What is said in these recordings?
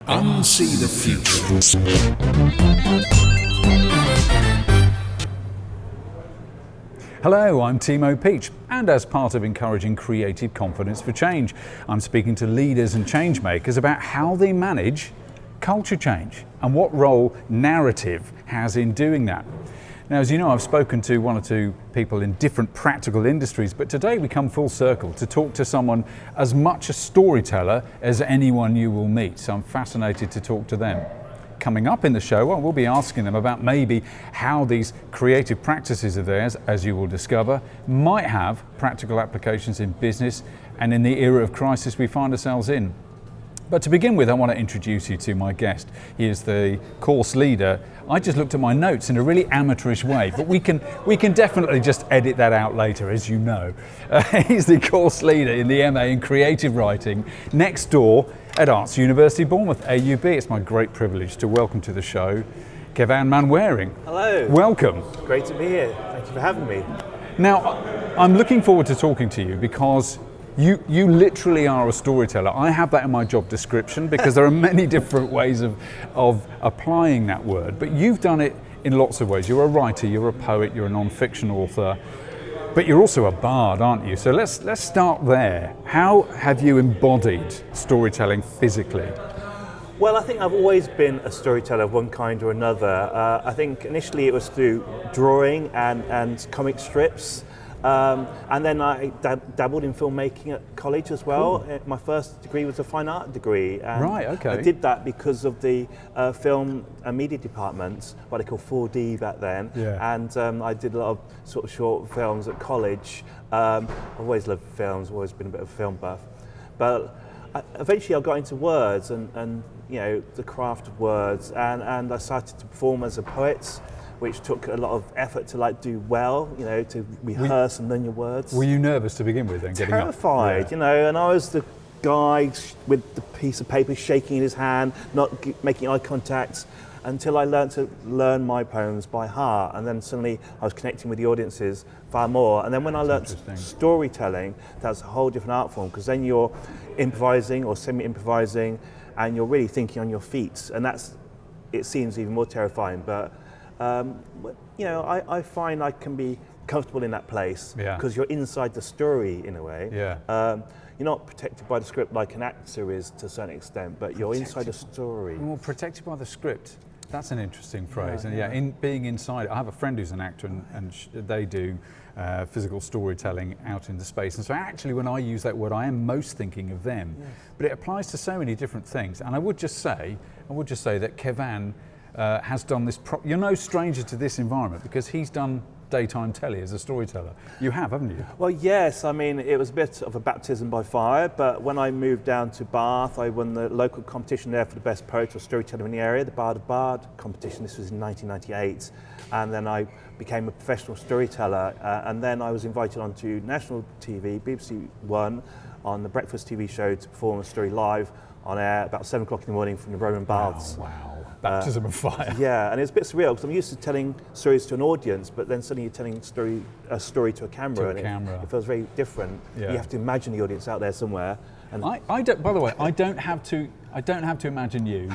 Unsee the Future. Hello, I'm Timo Peach, and as part of encouraging creative confidence for change, I'm speaking to leaders and changemakers about how they manage culture change and what role narrative has in doing that. Now, as you know, I've spoken to one or two people in different practical industries, but today we come full circle to talk to someone as much a storyteller as anyone you will meet. So I'm fascinated to talk to them. Coming up in the show, well, we'll be asking them about maybe how these creative practices of theirs, as you will discover, might have practical applications in business and in the era of crisis we find ourselves in. But to begin with, I want to introduce you to my guest. He is the course leader. I just looked at my notes in a really amateurish way, but we can definitely just edit that out later, as you know. He's the course leader in the MA in Creative Writing next door at Arts University Bournemouth, AUB. It's my great privilege to welcome to the show Kevan Manwaring. Hello. Welcome. Great to be here. Thank you for having me. Now, I'm looking forward to talking to you because you literally are a storyteller. I have that in my job description because there are many different ways of applying that word, but you've done it in lots of ways. You're a writer, you're a poet, you're a non-fiction author, but you're also a bard, aren't you? So let's start there. How have you embodied storytelling physically? Well, I think I've always been a storyteller of one kind or another. I think initially it was through drawing and comic strips. And then I dabbled in filmmaking at college as well. Cool. My first degree was a fine art degree. And right, okay. I did that because of the film and media department, what they call 4D back then. Yeah. And I did a lot of sort of short films at college. I've always loved films, always been a bit of a film buff. But eventually I got into words and you know, the craft of words, and I started to perform as a poet, which took a lot of effort to do well, you know, to rehearse and learn your words. Were you nervous to begin with then, getting terrified, up? You know, and I was the guy with the piece of paper shaking in his hand, not making eye contact, until I learned to learn my poems by heart, and then suddenly I was connecting with the audiences far more. And then when I learned storytelling, that's a whole different art form, because then you're improvising or semi-improvising, and you're really thinking on your feet, and it seems even more terrifying, but you know, I find I can be comfortable in that place because you're inside the story in a way. Yeah. You're not protected by the script like an actor is to a certain extent, but you're inside the story. Well, protected by the script. That's an interesting phrase. And in being inside, I have a friend who's an actor, and they do physical storytelling out in the space. And so actually, when I use that word, I am most thinking of them. Yes. But it applies to so many different things. And I would just say that Kevan has done this. You're no stranger to this environment because he's done daytime telly as a storyteller. You have, haven't you? Well, yes. I mean, it was a bit of a baptism by fire, but when I moved down to Bath, I won the local competition there for the best poet or storyteller in the area, the Bard of Bard competition. This was in 1998. And then I became a professional storyteller, and then I was invited onto national TV, BBC One, on the breakfast TV show to perform a story live on air about 7 o'clock in the morning from the Roman Baths. Wow. Baptism of fire. Yeah, and it's a bit surreal because I'm used to telling stories to an audience, but then suddenly you're telling a story to a camera. It feels very different. Yeah. You have to imagine the audience out there somewhere. And I don't. By the way, I don't have to imagine you.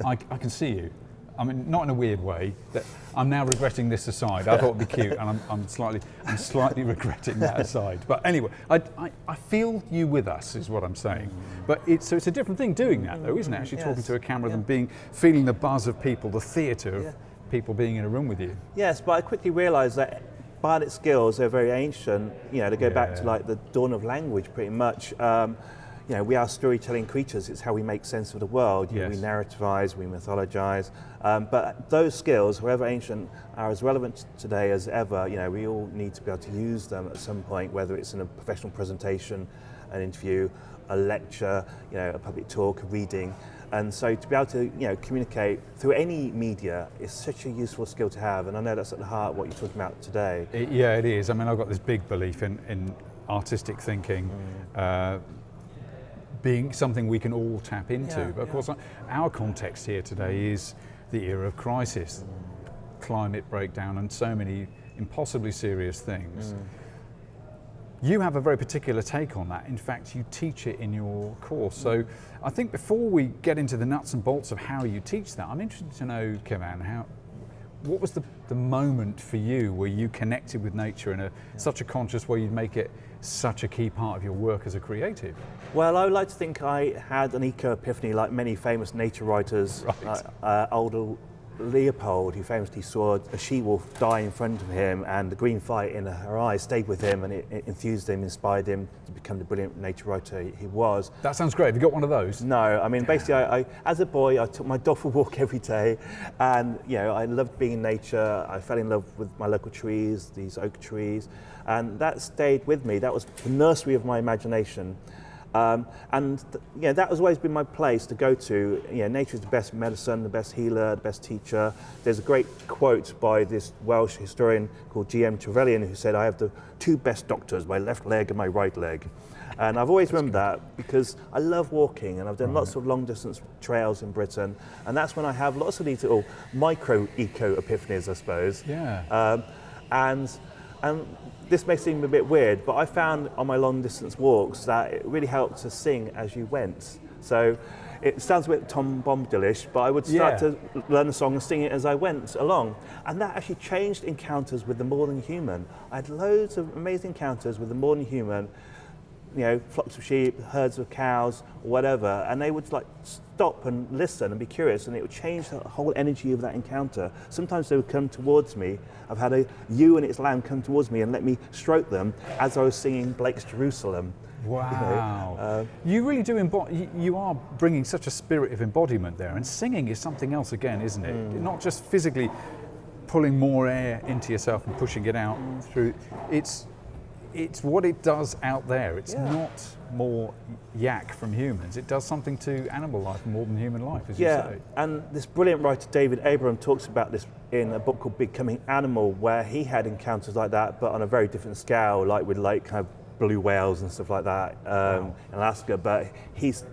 I can see you. I mean, not in a weird way. That I'm now regretting this aside. I thought it'd be cute, and I'm slightly regretting that aside. But anyway, I feel you with us is what I'm saying. But it's a different thing doing that, though, isn't it? Actually talking to a camera than feeling the buzz of people, the theatre of people being in a room with you. Yes, but I quickly realised that bardic skills, they're very ancient. You know, they go back to the dawn of language, pretty much. You know, we are storytelling creatures. It's how we make sense of the world. You know, we narrativize, we mythologize. But those skills, however ancient, are as relevant today as ever. You know, we all need to be able to use them at some point, whether it's in a professional presentation, an interview, a lecture, you know, a public talk, a reading. And so to be able to, you know, communicate through any media is such a useful skill to have. And I know that's at the heart of what you're talking about today. It is. I mean, I've got this big belief in artistic thinking. Being something we can all tap into. But of course, our context here today is the era of crisis, climate breakdown, and so many impossibly serious things. You have a very particular take on that. In fact, you teach it in your course. So I think before we get into the nuts and bolts of how you teach that, I'm interested to know, Kevan, what was the moment for you where you connected with nature in such a conscious way you'd make it such a key part of your work as a creative? Well, I would like to think I had an eco-epiphany like many famous nature writers. Right. Older Leopold, who famously saw a she-wolf die in front of him, and the green fire in her eyes stayed with him, and it enthused him, inspired him to become the brilliant nature writer he was. That sounds great. Have you got one of those? No, I mean, basically, I as a boy, I took my dog for a walk every day, and I loved being in nature. I fell in love with my local trees, these oak trees, and that stayed with me. That was the nursery of my imagination. That has always been my place to go to. Nature is the best medicine, the best healer, the best teacher. There's a great quote by this Welsh historian called G.M. Trevelyan who said, "I have the two best doctors, my left leg and my right leg." And I've always remembered that because I love walking, and I've done lots of long distance trails in Britain, and that's when I have lots of these little micro eco epiphanies, I suppose. Yeah. And this may seem a bit weird, but I found on my long distance walks that it really helped to sing as you went. So it sounds a bit Tom Bombadil-ish, but I would start to learn a song and sing it as I went along. And that actually changed encounters with the more than human. I had loads of amazing encounters with the more than human, flocks of sheep, herds of cows, whatever, and they would stop and listen and be curious, and it would change the whole energy of that encounter. Sometimes they would come towards me. I've had a ewe and its lamb come towards me and let me stroke them as I was singing Blake's Jerusalem. Wow. You really do you are bringing such a spirit of embodiment there, and singing is something else again, isn't it? Not just physically pulling more air into yourself and pushing it out through. It's what it does out there. It's not more yak from humans. It does something to animal life more than human life, as you say. And this brilliant writer David Abram talks about this in a book called Becoming Animal, where he had encounters like that, but on a very different scale, like with kind of blue whales and stuff like that in Alaska. But he's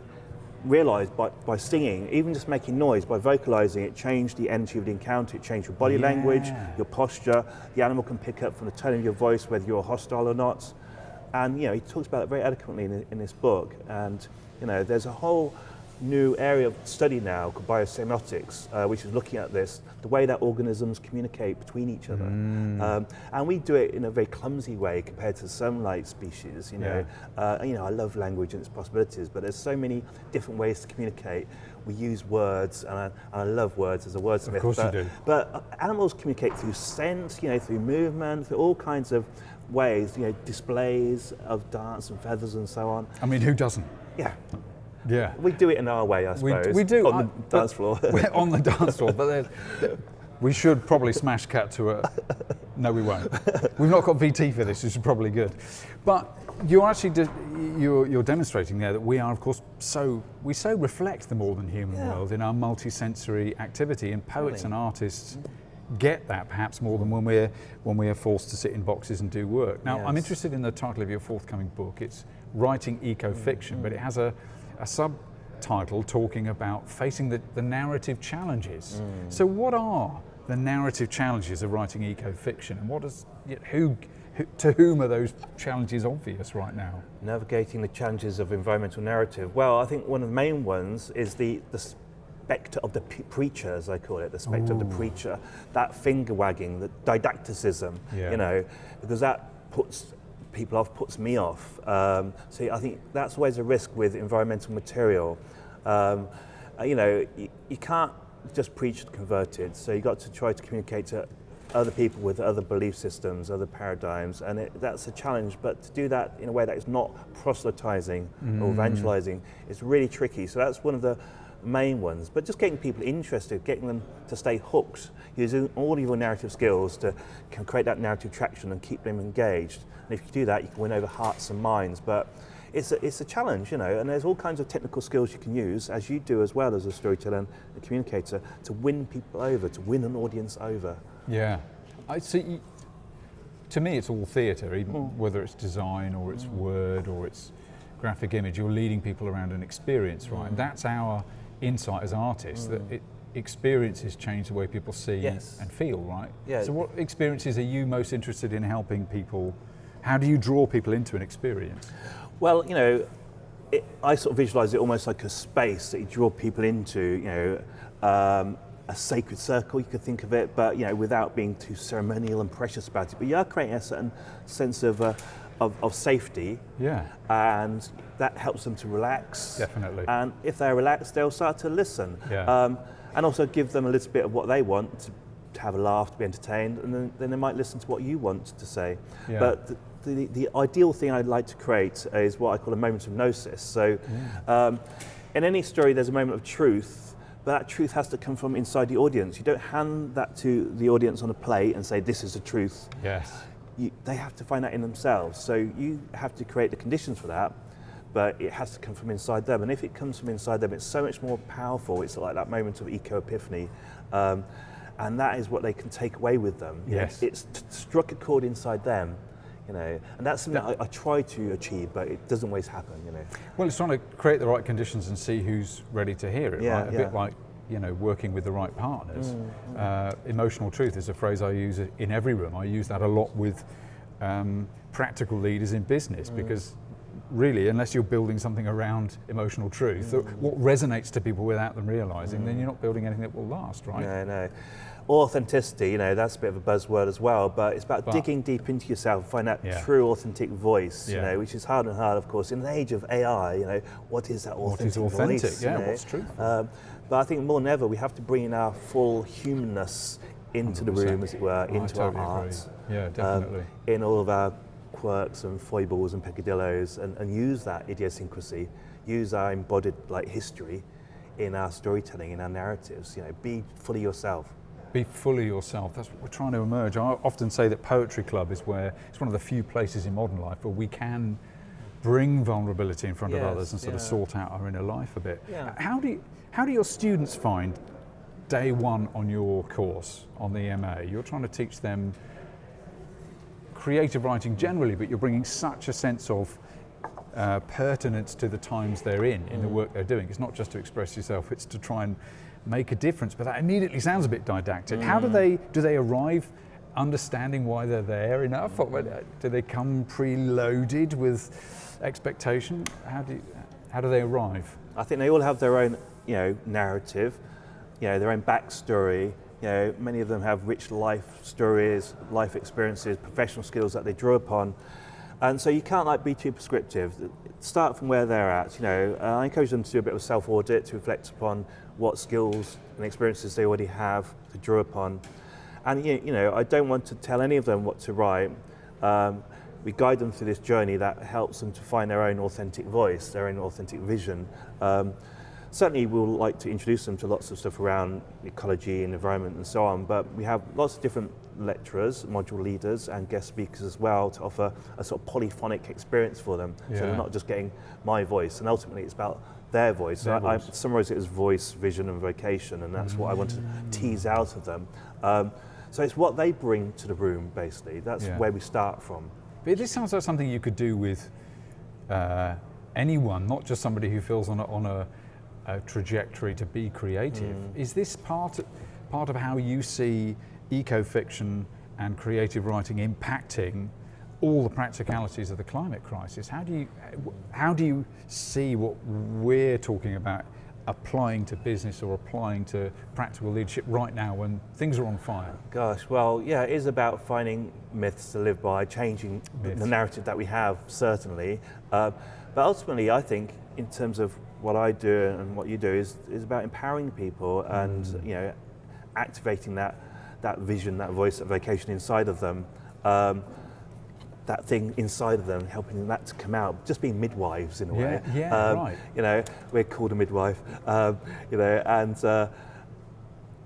realised by singing, even just making noise, by vocalising, it changed the energy of the encounter, it changed your body language, your posture. The animal can pick up from the tone of your voice whether you're hostile or not. And he talks about it very eloquently in this book. And there's a whole new area of study now called biosemiotics, which is looking at this, the way that organisms communicate between each other. And we do it in a very clumsy way compared to some species. I love language and its possibilities, but there's so many different ways to communicate. We use words, and I love words as a wordsmith. Of course you do. But animals communicate through sense, through movement, through all kinds of ways, displays of dance and feathers and so on. I mean, who doesn't? Yeah, we do it in our way, I suppose. We do on the dance floor. We're on the dance floor, but we should probably smash cut to a. No, we won't. We've not got VT for this, which is probably good. But you're actually you're demonstrating there that we are, of course, we reflect the more than human world in our multi-sensory activity, and poets and artists get that perhaps more than when we are forced to sit in boxes and do work. Now, I'm interested in the title of your forthcoming book. It's Writing Eco-Fiction, but it has a subtitle talking about facing the narrative challenges. So what are the narrative challenges of writing eco-fiction, and to whom are those challenges obvious right now? Navigating the challenges of environmental narrative. Well, I think one of the main ones is the spectre of the preacher, as I call it, the spectre of the preacher, that finger wagging, the didacticism, because that puts people off, puts me off. So I think that's always a risk with environmental material. You can't just preach to converted, so you've got to try to communicate to other people with other belief systems, other paradigms, and that's a challenge, but to do that in a way that is not proselytizing or evangelizing is really tricky. So that's one of the main ones, but just getting people interested, getting them to stay hooked, using all of your narrative skills to create that narrative traction and keep them engaged. And if you do that, you can win over hearts and minds, but it's a challenge, and there's all kinds of technical skills you can use, as you do as well as a storyteller and a communicator, to win people over, to win an audience over. Yeah, I see. To me, it's all theatre, even whether it's design or it's word or it's graphic image. You're leading people around an experience, right? And that's our insight as artists, that experiences change the way people see and feel, right? Yeah. So what experiences are you most interested in helping people How do you draw people into an experience? Well, I sort of visualize it almost like a space that you draw people into, a sacred circle, you could think of it, but without being too ceremonial and precious about it. But you are creating a certain sense of safety, and that helps them to relax. Definitely. And if they're relaxed, they'll start to listen, and also give them a little bit of what they want to have a laugh, to be entertained, and then they might listen to what you want to say. But the ideal thing I'd like to create is what I call a moment of gnosis. So in any story there's a moment of truth, but that truth has to come from inside the audience. You don't hand that to the audience on a plate and say, this is the truth. Yes. They have to find that in themselves. So you have to create the conditions for that, but it has to come from inside them. And if it comes from inside them, it's so much more powerful. It's like that moment of eco-epiphany. And that is what they can take away with them. Yes. It's struck a chord inside them, and that's something I try to achieve, but it doesn't always happen, Well, it's trying to create the right conditions and see who's ready to hear it, right? A bit like, working with the right partners. Emotional truth is a phrase I use in every room. I use that a lot with practical leaders in business, because really, unless you're building something around emotional truth, what resonates to people without them realizing, then you're not building anything that will last, right? No. Authenticity, that's a bit of a buzzword as well, but it's about digging deep into yourself, find that true authentic voice, which is hard and hard, of course. In the age of AI, what is that authentic voice? What's true? But I think more than ever, we have to bring in our full humanness into 100%. The room, as it were, into our arts. Yeah, definitely. In all of our quirks and foibles and peccadillos, and use that idiosyncrasy, use our embodied history in our storytelling, in our narratives. Be fully yourself. Be fully yourself. That's what we're trying to emerge. I often say that Poetry Club is one of the few places in modern life where we can bring vulnerability in front of others and sort of sort out our inner life a bit. Yeah. How do your students find day one on your course on the MA? You're trying to teach them creative writing generally, but you're bringing such a sense of pertinence to the times they're in the work they're doing. It's not just to express yourself, it's to try and make a difference, but that immediately sounds a bit didactic. How do they arrive understanding why they're there enough? Or do they come preloaded with expectation? How do they arrive? I think they all have their own narrative, their own backstory. Many of them have rich life stories, life experiences, professional skills that they draw upon. And so you can't be too prescriptive. Start from where they're at. I encourage them to do a bit of self-audit, to reflect upon what skills and experiences they already have to draw upon. And I don't want to tell any of them what to write. We guide them through this journey that helps them to find their own authentic voice, their own authentic vision. Certainly we'll like to introduce them to lots of stuff around ecology and environment and so on, but we have lots of different lecturers, module leaders and guest speakers as well to offer a sort of polyphonic experience for them. So they're not just getting my voice, and ultimately it's about their voice. So I summarize it as voice, vision and vocation, and that's what I want to tease out of them. So it's what they bring to the room, basically. That's where we start from. But this sounds like something you could do with anyone, not just somebody who feels on a trajectory to be creative. Is this part of how you see eco-fiction and creative writing impacting all the practicalities of the climate crisis? How do you see what we're talking about applying to business or applying to practical leadership right now when things are on fire? Gosh, well, it is about finding myths to live by, changing the narrative that we have, certainly. But ultimately, I think, in terms of what I do and what you do, is about empowering people and activating that vision, that voice, that vocation inside of them, that thing inside of them, helping that to come out, just being midwives in a way. Right. We're called a midwife, and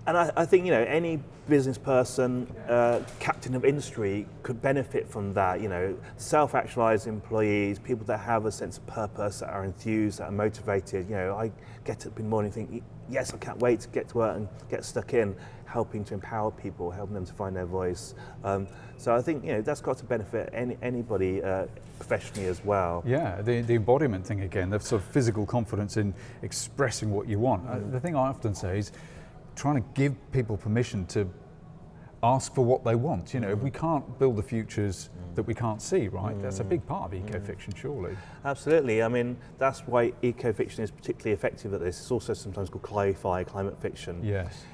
I think any business person, captain of industry could benefit from that. Self-actualized employees, people that have a sense of purpose, that are enthused, that are motivated. I get up in the morning and think, yes, I can't wait to get to work and get stuck in, helping to empower people, helping them to find their voice. So I think that's got to benefit anybody professionally as well. Yeah, the embodiment thing again, the sort of physical confidence in expressing what you want. The thing I often say is trying to give people permission to ask for what they want. You know, we can't build the futures that we can't see, right? That's a big part of eco-fiction, surely. Absolutely. I mean, that's why eco-fiction is particularly effective at this. It's also sometimes called cli-fi, climate fiction. Yes.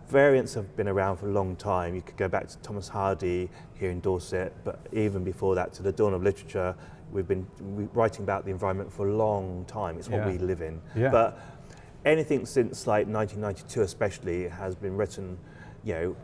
Variants have been around for a long time. You could go back to Thomas Hardy here in Dorset, but even before that, to the dawn of literature, we've been writing about the environment for a long time. It's what we live in. Yeah. But anything since like 1992 especially has been written, you know,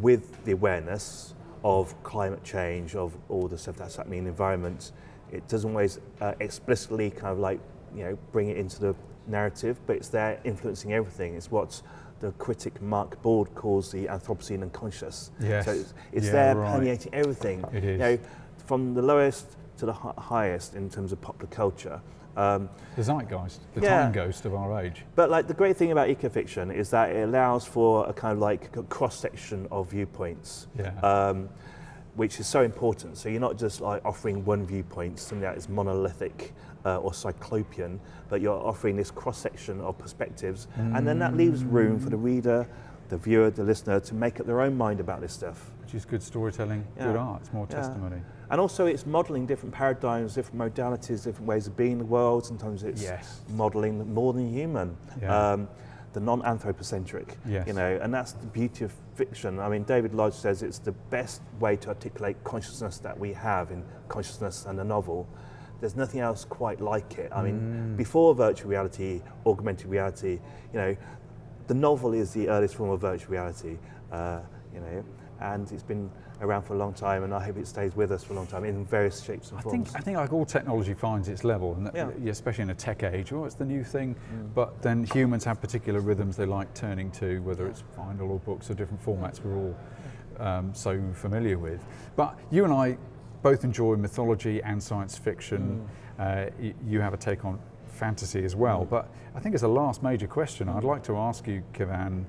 with the awareness of climate change, of all the stuff that's happening in the environment. It doesn't always explicitly kind of like, you know, bring it into the narrative, but it's there influencing everything. It's what the critic Mark Board calls the Anthropocene unconscious. Yes. So it's there permeating everything. It is. You know, from the lowest to the highest in terms of popular culture. The zeitgeist, the time ghost of our age. But like the great thing about ecofiction is that it allows for a kind of like a cross-section of viewpoints, which is so important. So you're not just like offering one viewpoint, something that is monolithic or cyclopean, but you're offering this cross-section of perspectives, and then that leaves room for the reader, the viewer, the listener to make up their own mind about this stuff. Which is good storytelling, good art, it's more testimony. And also it's modelling different paradigms, different modalities, different ways of being in the world. Sometimes it's modelling more than human, the non-anthropocentric, you know, and that's the beauty of fiction. I mean, David Lodge says it's the best way to articulate consciousness that we have in consciousness and a novel. There's nothing else quite like it. I mean, before virtual reality, augmented reality, you know, the novel is the earliest form of virtual reality, you know, and it's been around for a long time, and I hope it stays with us for a long time in various shapes and forms. I think like all technology finds its level, and especially in a tech age, it's the new thing, but then humans have particular rhythms they like turning to, whether it's vinyl or books or different formats we're all so familiar with. But you and I both enjoy mythology and science fiction. You have a take on fantasy as well, but I think as a last major question, I'd like to ask you, Kevan,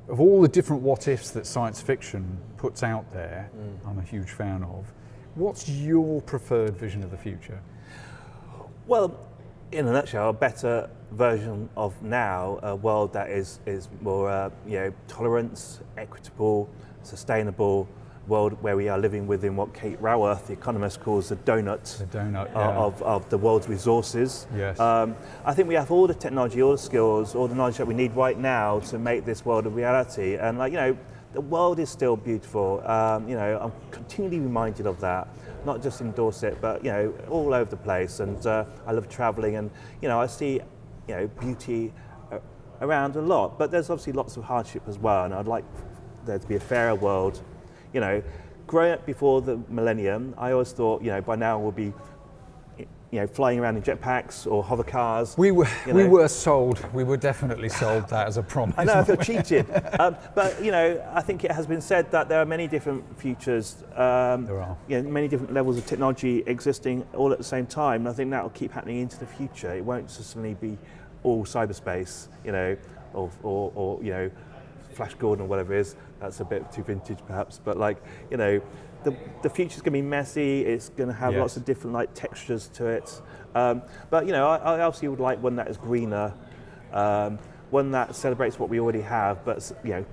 of all the different what-ifs that science fiction puts out there, I'm a huge fan of, what's your preferred vision of the future? Well, in a nutshell, a better version of now, a world that is more you know, tolerant, equitable, sustainable, world where we are living within what Kate Raworth, the economist, calls the donut, of the world's resources. Yes. I think we have all the technology, all the skills, all the knowledge that we need right now to make this world a reality. And like, you know, the world is still beautiful. You know, I'm continually reminded of that, not just in Dorset, but, you know, all over the place. And I love traveling, and, you know, I see, you know, beauty around a lot, but there's obviously lots of hardship as well. And I'd like there to be a fairer world. You know, growing up before the millennium, I always thought, you know, by now we'll be, you know, flying around in jetpacks or hover cars. We were sold. We were definitely sold that as a promise. I know, I feel cheated. But, you know, I think it has been said that there are many different futures. There are. You know, many different levels of technology existing all at the same time. And I think that will keep happening into the future. It won't suddenly be all cyberspace, you know, or you know, Flash Gordon or whatever it is. That's a bit too vintage perhaps, but like, you know, the future's going to be messy, it's going to have lots of different like textures to it. But, you know, I obviously would like one that is greener, one that celebrates what we already have, but, you know,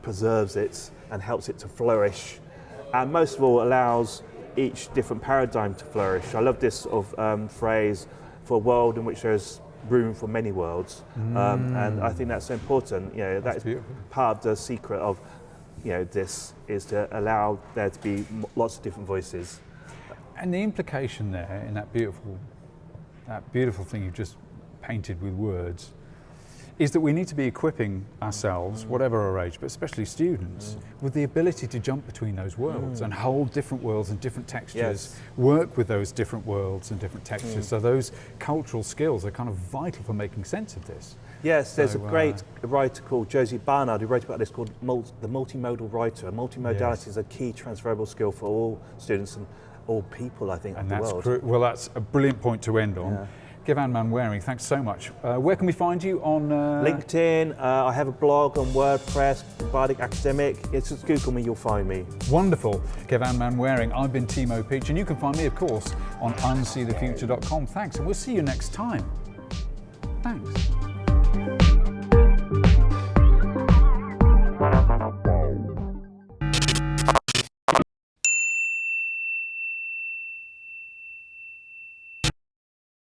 preserves it and helps it to flourish. And most of all, allows each different paradigm to flourish. I love this sort of phrase, for a world in which there's room for many worlds, and I think that's so important. You know, that's part of the secret of, you know, this is to allow there to be lots of different voices. And the implication there in that beautiful thing you've just painted with words is that we need to be equipping ourselves, whatever our age, but especially students, with the ability to jump between those worlds and hold different worlds and different textures, work with those different worlds and different textures. So those cultural skills are kind of vital for making sense of this. Yes, there's a great writer called Josie Barnard who wrote about this called the multimodal writer. Multimodality is a key transferable skill for all students and all people, I think, of the world. Well, that's a brilliant point to end on. Kevan Manwaring, thanks so much. Where can we find you on? LinkedIn. I have a blog on WordPress, Bardic Academic. It's just Google me, you'll find me. Wonderful. Kevan Manwaring. I've been Timo Peach, and you can find me, of course, on unseethefuture.com. Thanks, and we'll see you next time. Thanks.